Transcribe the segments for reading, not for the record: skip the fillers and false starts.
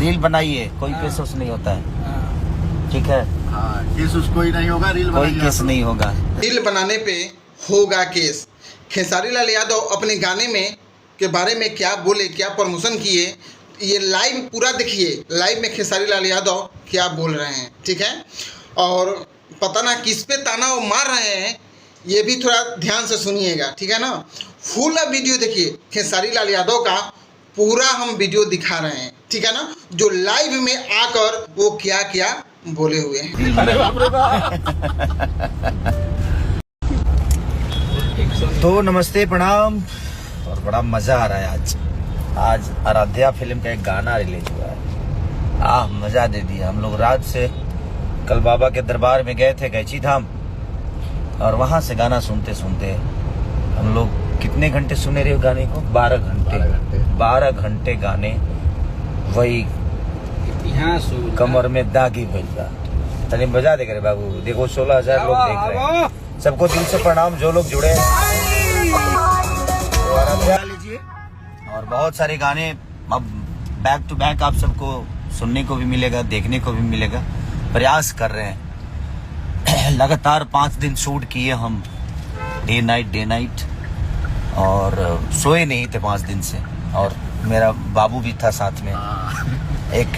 Reel बनाइए, कोई case उस नहीं होता है, ठीक है। केस उसको ही नहीं होगा, रील कोई केस नहीं होगा। रील बनाने पे होगा केस। खेसारी लाल यादव अपने गाने में के बारे में क्या बोले, क्या प्रमोशन किए, ये लाइव पूरा देखिए। लाइव में खेसारी लाल यादव क्या बोल रहे हैं, ठीक है। और पता ना किस पे ताना वो मार रहे हैं, ये भी थोड़ा ध्यान से सुनिएगा, ठीक है ना। फुल वीडियो देखिए, खेसारी लाल यादव का पूरा हम वीडियो दिखा रहे हैं, ठीक है ना, जो लाइव में आकर वो क्या क्या बोले हुए हैं। तो नमस्ते, प्रणाम। और बड़ा मजा आ रहा है आज आराध्या फिल्म का एक गाना रिलीज हुआ है। मजा दे दिया। हम लोग रात से कल बाबा के दरबार में गए थे, कैची धाम, और वहां से गाना सुनते सुनते हम लोग कितने घंटे सुने रहे गाने को? 12 घंटे गाने, वही कमर में दागी भेजा। तनी बजा दे करे बाबू। देखो 16,000 लोग देख रहे हैं। सबको दिल से प्रणाम जो लोग जुड़े हैं। लीजिए। और बहुत सारे गाने अब बैक टू बैक आप सबको सुनने को भी मिलेगा, देखने को भी मिलेगा। प्रयास कर रहे हैं। लगातार 5 दिन शूट किए हम, डे नाइट, और सोए नहीं थे 5 दिन से। और मेरा बाबू भी था साथ में। एक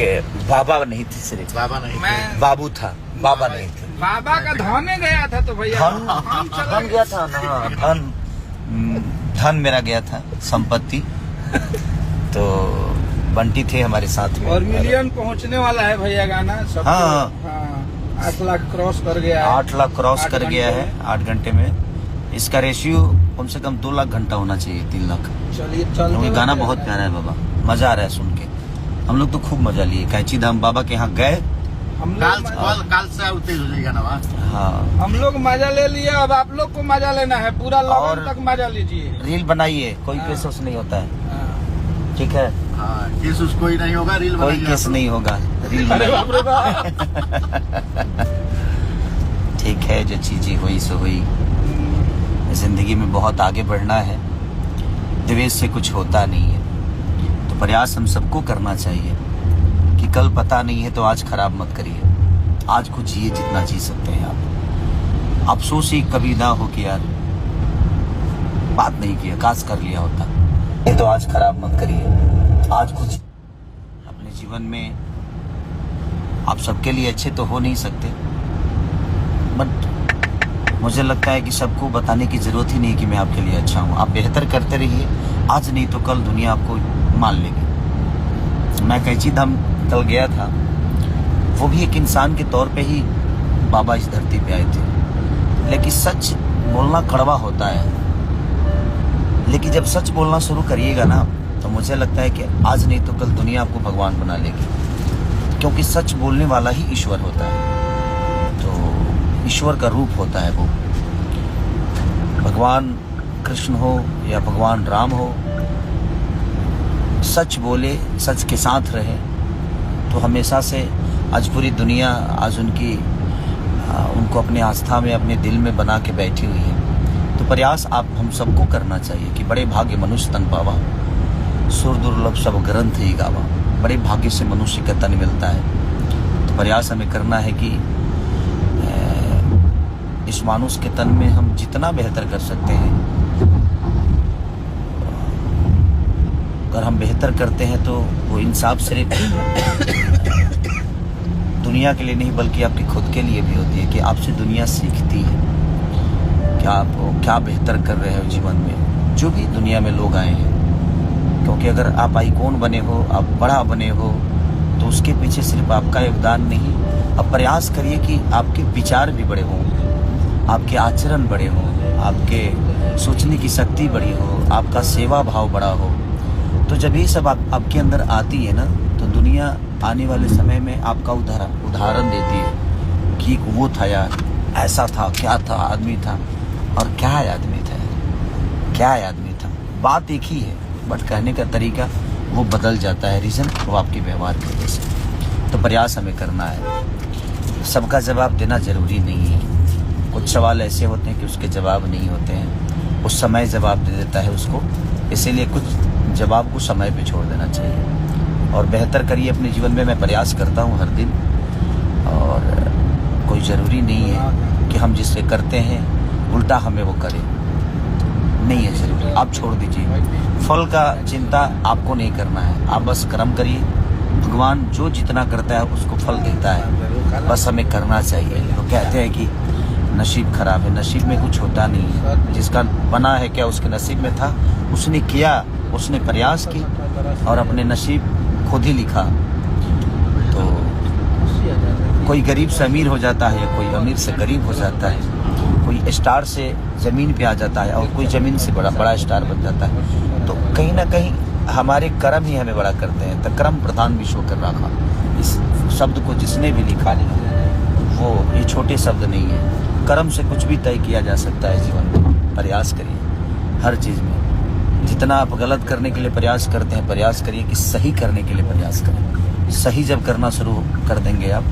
बाबा नहीं थे, सिर्फ बाबा नहीं, बाबू था, बाबा नहीं थे। बाबा का धन गया था तो भैया धन गया था ना, धन मेरा गया था, संपत्ति। तो बंटी थे हमारे साथ में। और मिलियन पहुंचने वाला है भैया गाना सब। हाँ, 8 लाख क्रॉस कर गया है। 8 लाख क्रॉस कर गया है 8 घंटे में। इसका रेशियो कम से कम 2 लाख घंटा होना चाहिए, 3 लाख। चलिए क्योंकि गाना बहुत प्यारा है बाबा, मजा आ रहा है सुन के। हम लोग तो खूब मजा लिए। कैची धाम बाबा के यहाँ गए। काल से तेज हो जाएगा ना। हाँ, हम लोग मजा ले लिए, अब आप लोग को मजा लेना है। पूरा लगन तक मजा लीजिए। रील बनाइए, कोई केस उस नहीं होता है, ठीक है। केस उसको ही नहीं होगा, रील कोई केस नहीं होगा, रील ठीक है। जो चीजें हुई सो हुई। जिंदगी में बहुत आगे बढ़ना है, द्वेष से कुछ होता नहीं है। तो प्रयास हम सबको करना चाहिए कि कल पता नहीं है तो आज खराब मत करिए। आज को जिए जितना जी सकते हैं आप। अफसोस ही कभी ना हो कि यार बात नहीं किया, काश कर लिया होता। ये तो आज खराब मत करिए। आज कुछ अपने जीवन में आप सबके लिए अच्छे तो हो नहीं सकते, बट मुझे लगता है कि सबको बताने की जरूरत ही नहीं कि मैं आपके लिए अच्छा हूँ। आप बेहतर करते रहिए, आज नहीं तो कल दुनिया आपको मान लेगी। मैं कैची धाम कल गया था, वो भी एक इंसान के तौर पे ही बाबा इस धरती पे आए थे। लेकिन सच बोलना कड़वा होता है, लेकिन जब सच बोलना शुरू करिएगा ना, तो मुझे लगता है कि आज नहीं तो कल दुनिया आपको भगवान बना लेगी। क्योंकि सच बोलने वाला ही ईश्वर होता है। तो ईश्वर का रूप होता है वो, भगवान कृष्ण हो या भगवान राम हो। सच बोले, सच के साथ रहे, तो हमेशा से आज पूरी दुनिया आज उनको अपने आस्था में, अपने दिल में बना के बैठी हुई है। तो प्रयास आप हम सबको करना चाहिए कि बड़े भाग्य मनुष्य तन पावा, सुर दुर्लभ सब ग्रंथ ही गावा। बड़े भाग्य से मनुष्य का तन मिलता है। तो प्रयास हमें करना है कि इस मानुष के तन में हम जितना बेहतर कर सकते हैं, अगर हम बेहतर करते हैं तो वो इंसाफ सिर्फ दुनिया के लिए नहीं बल्कि आपके खुद के लिए भी होती है कि आपसे दुनिया सीखती है कि आप क्या बेहतर कर रहे हो जीवन में, जो भी दुनिया में लोग आए हैं। क्योंकि अगर आप आइकॉन बने हो, आप बड़ा बने हो, तो उसके पीछे सिर्फ आपका योगदान नहीं। अब प्रयास करिए कि आपके विचार भी बड़े हों, आपके आचरण बड़े हों, आपके सोचने की शक्ति बड़ी हो, आपका सेवा भाव बड़ा हो। तो जब ये सब आपके अंदर आती है ना, तो दुनिया आने वाले समय में आपका उदाहरण देती है कि वो था यार, ऐसा था, क्या था, आदमी था। और क्या आदमी था, क्या आदमी था। बात एक ही है, बट कहने का तरीका वो बदल जाता है। रीज़न वो आपके व्यवहार की वजह से। तो प्रयास हमें करना है। सबका जवाब देना जरूरी नहीं है। कुछ सवाल ऐसे होते हैं कि उसके जवाब नहीं होते हैं, उस समय जवाब दे देता है उसको। इसीलिए कुछ जवाब को समय पे छोड़ देना चाहिए और बेहतर करिए अपने जीवन में। मैं प्रयास करता हूँ हर दिन, और कोई ज़रूरी नहीं है कि हम जिससे करते हैं उल्टा हमें वो करें, नहीं है ज़रूरी। आप छोड़ दीजिए, फल का चिंता आपको नहीं करना है। आप बस कर्म करिए, भगवान जो जितना करता है उसको फल देता है, बस हमें करना चाहिए। तो कहते हैं कि नसीब खराब है, नसीब में कुछ होता नहीं है। जिसका बना है क्या उसके नसीब में था, उसने किया, उसने प्रयास की और अपने नसीब खुद ही लिखा। तो कोई गरीब से अमीर हो जाता है, कोई अमीर से गरीब हो जाता है, कोई स्टार से ज़मीन पे आ जाता है और कोई ज़मीन से बड़ा स्टार बन जाता है। तो कहीं ना कहीं हमारे कर्म ही हमें बड़ा करते हैं। तो कर्म प्रधान विश्व कर रखा, इस शब्द को जिसने भी लिखा वो ये छोटे शब्द नहीं है। कर्म से कुछ भी तय किया जा सकता है जीवन में। प्रयास करिए हर चीज़ में। जितना आप गलत करने के लिए प्रयास करते हैं, प्रयास करिए कि सही करने के लिए प्रयास करें। सही जब करना शुरू कर देंगे आप,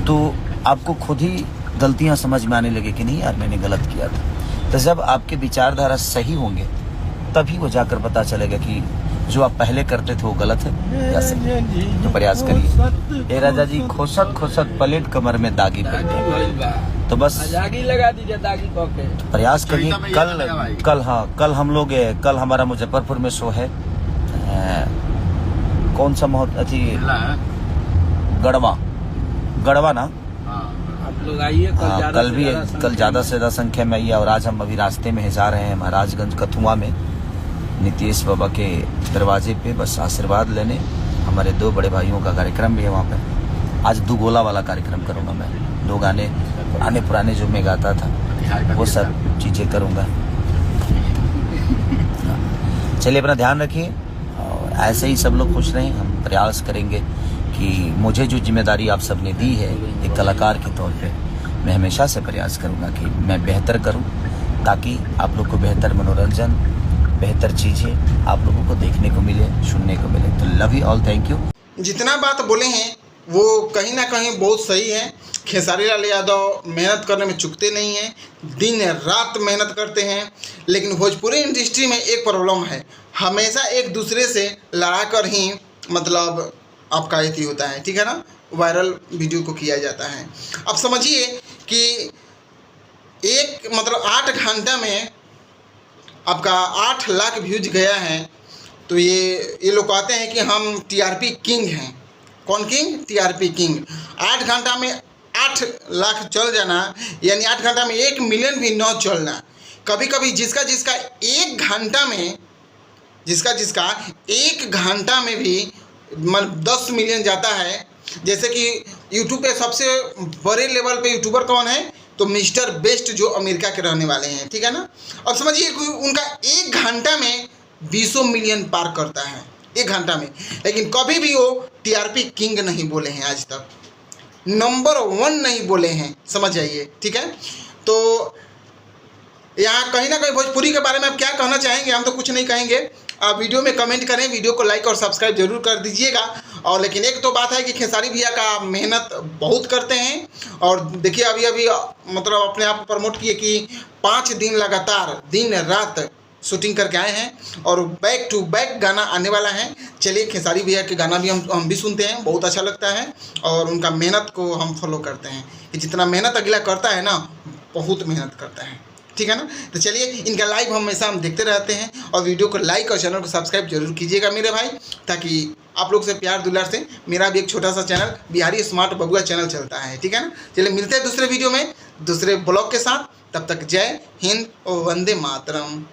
तो आपको खुद ही गलतियां समझ में आने लगे कि नहीं यार मैंने गलत किया था। तो जब आपके विचारधारा सही होंगे तभी वो जाकर पता चलेगा कि जो आप पहले करते थे वो गलत है या सही। तो प्रयास करिए। ए राजा जी खोसत खोसत पलेट कमर में दागी पहनते, तो बस दागी लगा दीजिए, दागी कह के। तो प्रयास करिए। कल हम लोग कल हमारा मुजफ्फरपुर में शो है। कौन सा अथी गढ़वा ना, आप लोग आइए कल ज़्यादा से ज़्यादा संख्या में आइए। और आज हम अभी रास्ते में जा रहे हैं महाराजगंज कथुआ में नीतीश बाबा के दरवाजे पे, बस आशीर्वाद लेने। हमारे 2 बड़े भाइयों का कार्यक्रम भी है वहाँ पे। आज 2 गोला वाला कार्यक्रम करूँगा मैं। 2 गाने पुराने जो मैं गाता था वो सब चीज़ें करूँगा। चलिए अपना ध्यान रखिए और ऐसे ही सब लोग खुश रहें। हम प्रयास करेंगे कि मुझे जो जिम्मेदारी आप सबने दी है एक कलाकार के तौर पे, मैं हमेशा से प्रयास करूँगा कि मैं बेहतर करूँ, ताकि आप लोग को बेहतर मनोरंजन, बेहतर चीज़ें आप लोगों को देखने को मिले, सुनने को मिले। तो love you all, thank you. जितना बात बोले हैं वो कहीं ना कहीं बहुत सही है। खेसारी लाल यादव मेहनत करने में चूकते नहीं हैं, दिन रात मेहनत करते हैं। लेकिन भोजपुरी इंडस्ट्री में एक प्रॉब्लम है, हमेशा एक दूसरे से लड़ा कर ही मतलब आपका ये होता है, ठीक है ना, वायरल वीडियो को किया जाता है। अब समझिए कि एक मतलब 8 घंटा में आपका 8 लाख व्यूज गया है। तो ये लोग कहते हैं कि हम टीआरपी किंग हैं। कौन किंग? TRP king. 8 घंटा में 8 लाख चल जाना, यानी 8 घंटा में 1 मिलियन भी न चलना। कभी कभी जिसका 1 घंटा में जिसका 1 घंटा में भी 10 मिलियन जाता है। जैसे कि यूट्यूब पे सबसे बड़े लेवल पे यूट्यूबर कौन है? तो मिस्टर बेस्ट, जो अमेरिका के रहने वाले हैं, ठीक है ना। अब समझिए उनका 1 घंटा में 20 मिलियन पार करता है 1 घंटा में। लेकिन कभी भी वो टीआरपी किंग नहीं बोले हैं, आज तक नंबर 1 नहीं बोले हैं, समझ जाइए, ठीक है। तो यहाँ कहीं ना कहीं भोजपुरी के बारे में आप क्या कहना चाहेंगे? हम तो कुछ नहीं कहेंगे। आप वीडियो में कमेंट करें, वीडियो को लाइक और सब्सक्राइब जरूर कर दीजिएगा। और लेकिन एक तो बात है कि खेसारी भैया का मेहनत बहुत करते हैं। और देखिए अभी मतलब अपने आप को प्रमोट किए कि 5 दिन लगातार दिन रात शूटिंग करके आए हैं और बैक टू बैक गाना आने वाला है। चलिए खेसारी भैया के गाना भी हम भी सुनते हैं, बहुत अच्छा लगता है और उनका मेहनत को हम फॉलो करते हैं कि जितना मेहनत अगला करता है ना, बहुत मेहनत करता है, ठीक है ना। तो चलिए इनका लाइव हमेशा हम देखते रहते हैं और वीडियो को लाइक और चैनल को सब्सक्राइब जरूर कीजिएगा मेरे भाई, ताकि आप लोग से प्यार दुलार से मेरा भी एक छोटा सा चैनल बिहारी स्मार्ट बबुआ चैनल चलता है, ठीक है ना। चलिए मिलते हैं दूसरे वीडियो में दूसरे ब्लॉग के साथ। तब तक जय हिंद और वंदे मातरम।